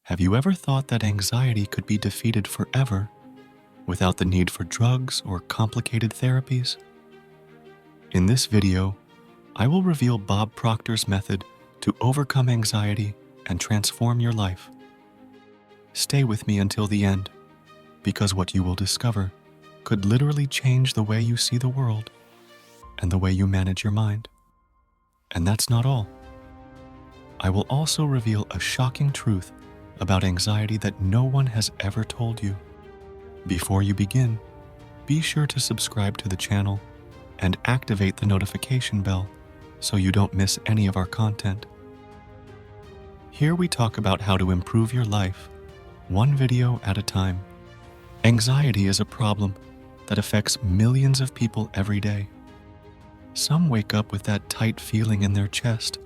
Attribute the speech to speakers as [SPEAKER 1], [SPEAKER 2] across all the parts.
[SPEAKER 1] Have you ever thought that anxiety could be defeated forever without the need for drugs or complicated therapies? In this video, I will reveal Bob Proctor's method to overcome anxiety and transform your life. Stay with me until the end, because what you will discover could literally change the way you see the world and the way you manage your mind. And that's not all. I will also reveal a shocking truth about anxiety that no one has ever told you. Before you begin, be sure to subscribe to the channel and activate the notification bell so you don't miss any of our content. Here we talk about how to improve your life, one video at a time. Anxiety is a problem that affects millions of people every day. Some wake up with that tight feeling in their chest.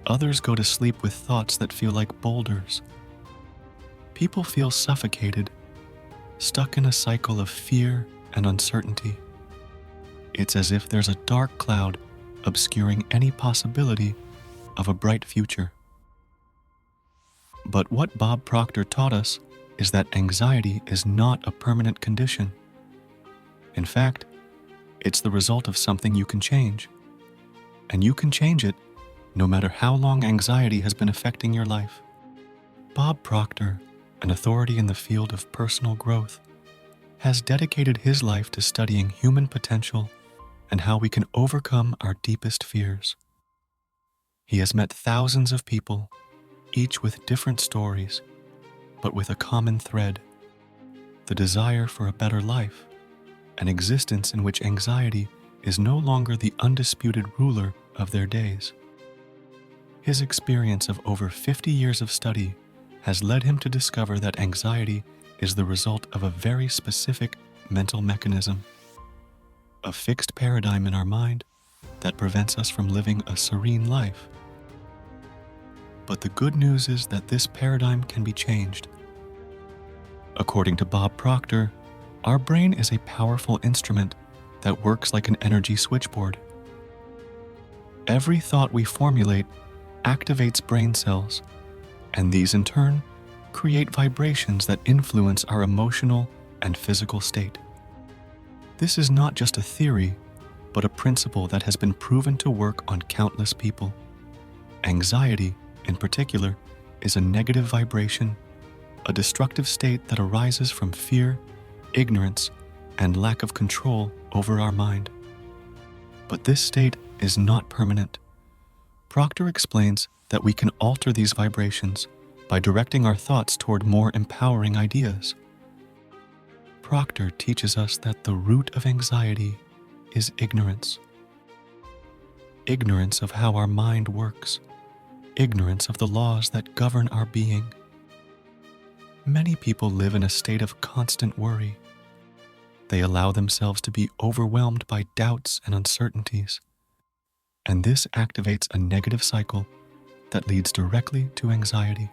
[SPEAKER 1] Others go to sleep with thoughts that feel like boulders. People feel suffocated, stuck in a cycle of fear and uncertainty. It's as if there's a dark cloud obscuring any possibility of a bright future. But what Bob Proctor taught us is that anxiety is not a permanent condition. In fact, it's the result of something you can change. And you can change it no matter how long anxiety has been affecting your life. Bob Proctor, an authority in the field of personal growth, has dedicated his life to studying human potential and how we can overcome our deepest fears. He has met thousands of people, each with different stories, but with a common thread: the desire for a better life, an existence in which anxiety is no longer the undisputed ruler of their days. His experience of over 50 years of study has led him to discover that anxiety is the result of a very specific mental mechanism, a fixed paradigm in our mind that prevents us from living a serene life. But the good news is that this paradigm can be changed. According to Bob Proctor, our brain is a powerful instrument that works like an energy switchboard. Every thought we formulate activates brain cells, and these in turn create vibrations that influence our emotional and physical state. This is not just a theory, but a principle that has been proven to work on countless people. Anxiety, in particular, is a negative vibration, a destructive state that arises from fear, ignorance, and lack of control over our mind. But this state is not permanent. Proctor explains that we can alter these vibrations by directing our thoughts toward more empowering ideas. Proctor teaches us that the root of anxiety is ignorance. Ignorance of how our mind works, ignorance of the laws that govern our being. Many people live in a state of constant worry. They allow themselves to be overwhelmed by doubts and uncertainties. And this activates a negative cycle that leads directly to anxiety.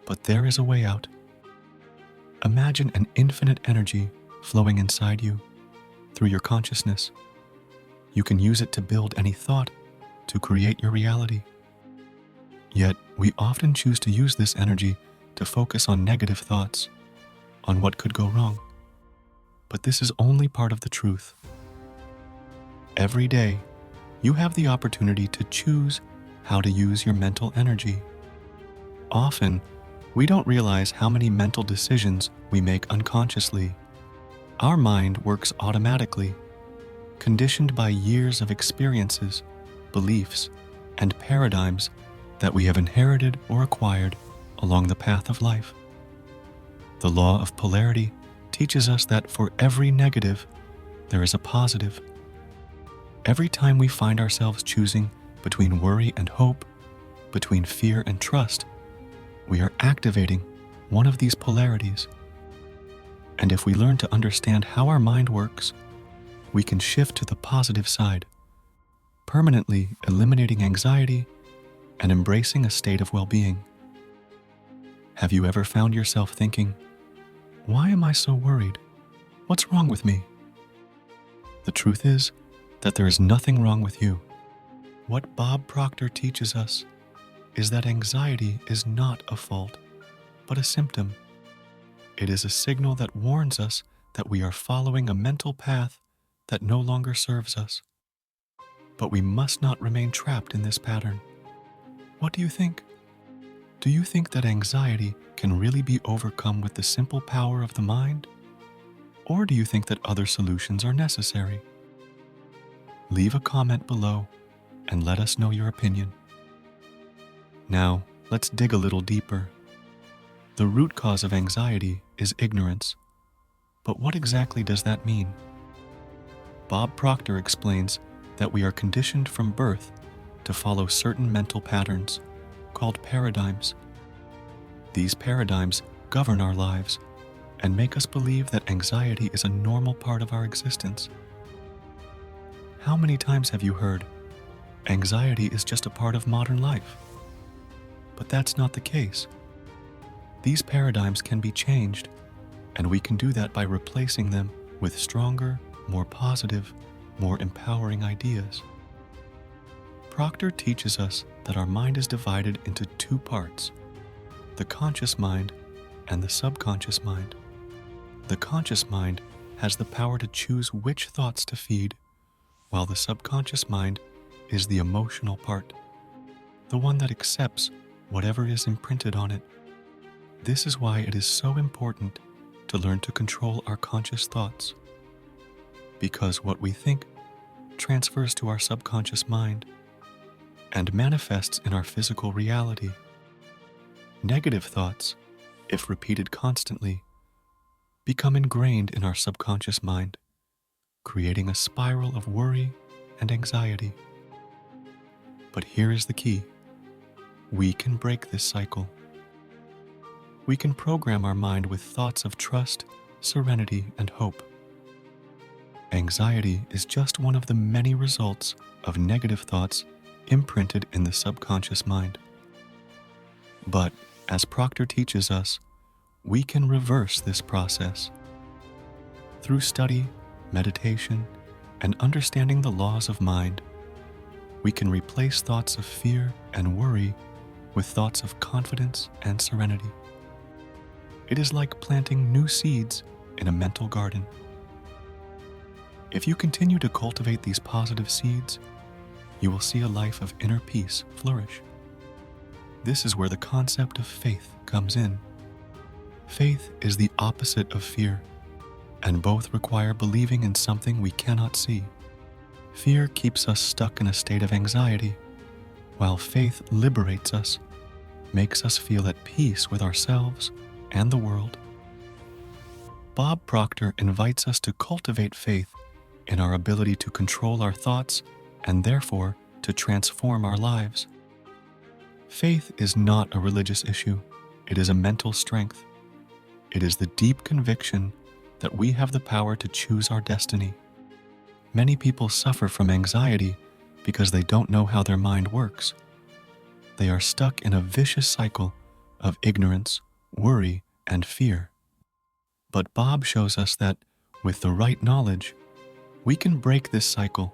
[SPEAKER 1] But there is a way out. Imagine an infinite energy flowing inside you through your consciousness. You can use it to build any thought, to create your reality. Yet, we often choose to use this energy to focus on negative thoughts, on what could go wrong. But this is only part of the truth. Every day, you have the opportunity to choose how to use your mental energy. Often, we don't realize how many mental decisions we make unconsciously. Our mind works automatically, conditioned by years of experiences, beliefs, and paradigms that we have inherited or acquired along the path of life. The law of polarity teaches us that for every negative, there is a positive. Every time we find ourselves choosing between worry and hope, between fear and trust, we are activating one of these polarities. And if we learn to understand how our mind works, we can shift to the positive side, permanently eliminating anxiety and embracing a state of well-being. Have you ever found yourself thinking, "Why am I so worried? What's wrong with me?" The truth is that there is nothing wrong with you. What Bob Proctor teaches us is that anxiety is not a fault. but a symptom. It is a signal that warns us that we are following a mental path that no longer serves us. But we must not remain trapped in this pattern. What do you think? Do you think that anxiety can really be overcome with the simple power of the mind? Or do you think that other solutions are necessary? Leave a comment below and let us know your opinion. Now, let's dig a little deeper. The root cause of anxiety is ignorance. But what exactly does that mean? Bob Proctor explains that we are conditioned from birth to follow certain mental patterns called paradigms. These paradigms govern our lives and make us believe that anxiety is a normal part of our existence. How many times have you heard, anxiety is just a part of modern life? But that's not the case. These paradigms can be changed, and we can do that by replacing them with stronger, more positive, more empowering ideas. Proctor teaches us that our mind is divided into two parts, the conscious mind and the subconscious mind. The conscious mind has the power to choose which thoughts to feed, while the subconscious mind is the emotional part, the one that accepts whatever is imprinted on it. This is why it is so important to learn to control our conscious thoughts, because what we think transfers to our subconscious mind and manifests in our physical reality. Negative thoughts, if repeated constantly, become ingrained in our subconscious mind, creating a spiral of worry and anxiety. But here is the key. We can break this cycle. We can program our mind with thoughts of trust, serenity, and hope. Anxiety is just one of the many results of negative thoughts imprinted in the subconscious mind. But, as Proctor teaches us, we can reverse this process. Through study, meditation, and understanding the laws of mind, we can replace thoughts of fear and worry with thoughts of confidence and serenity. It is like planting new seeds in a mental garden. If you continue to cultivate these positive seeds, you will see a life of inner peace flourish. This is where the concept of faith comes in. Faith is the opposite of fear, and both require believing in something we cannot see. Fear keeps us stuck in a state of anxiety, while faith liberates us, makes us feel at peace with ourselves and the world. Bob Proctor invites us to cultivate faith in our ability to control our thoughts and therefore to transform our lives. Faith is not a religious issue. It is a mental strength. It is the deep conviction that we have the power to choose our destiny. Many people suffer from anxiety because they don't know how their mind works. They are stuck in a vicious cycle of ignorance, worry, and fear. But Bob shows us that, with the right knowledge, we can break this cycle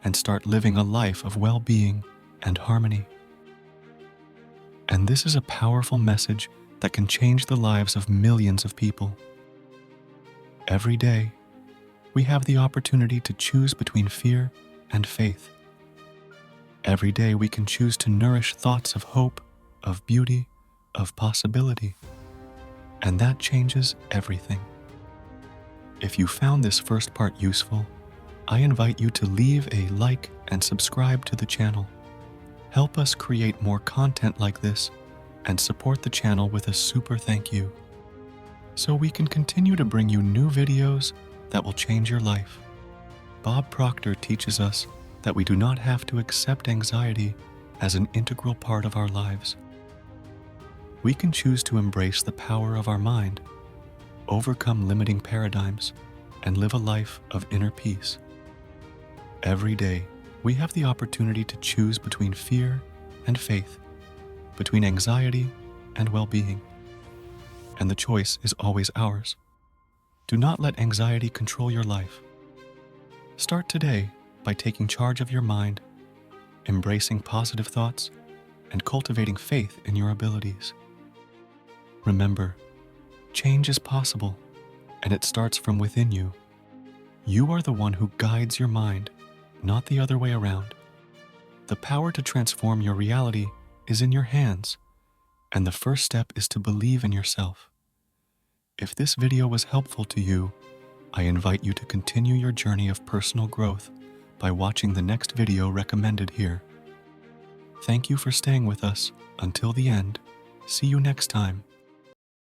[SPEAKER 1] and start living a life of well-being and harmony. And this is a powerful message that can change the lives of millions of people. Every day, we have the opportunity to choose between fear and faith. Every day we can choose to nourish thoughts of hope, of beauty, of possibility. And that changes everything. If you found this first part useful, I invite you to leave a like and subscribe to the channel. Help us create more content like this and support the channel with a super thank you, so we can continue to bring you new videos that will change your life. Bob Proctor teaches us that we do not have to accept anxiety as an integral part of our lives. We can choose to embrace the power of our mind, overcome limiting paradigms, and live a life of inner peace. Every day, we have the opportunity to choose between fear and faith, between anxiety and well-being. And the choice is always ours. Do not let anxiety control your life. Start today by taking charge of your mind, embracing positive thoughts, and cultivating faith in your abilities. Remember, change is possible, and it starts from within you. You are the one who guides your mind, not the other way around. The power to transform your reality is in your hands, and the first step is to believe in yourself. If this video was helpful to you, I invite you to continue your journey of personal growth by watching the next video recommended here. Thank you for staying with us until the end. See you next time.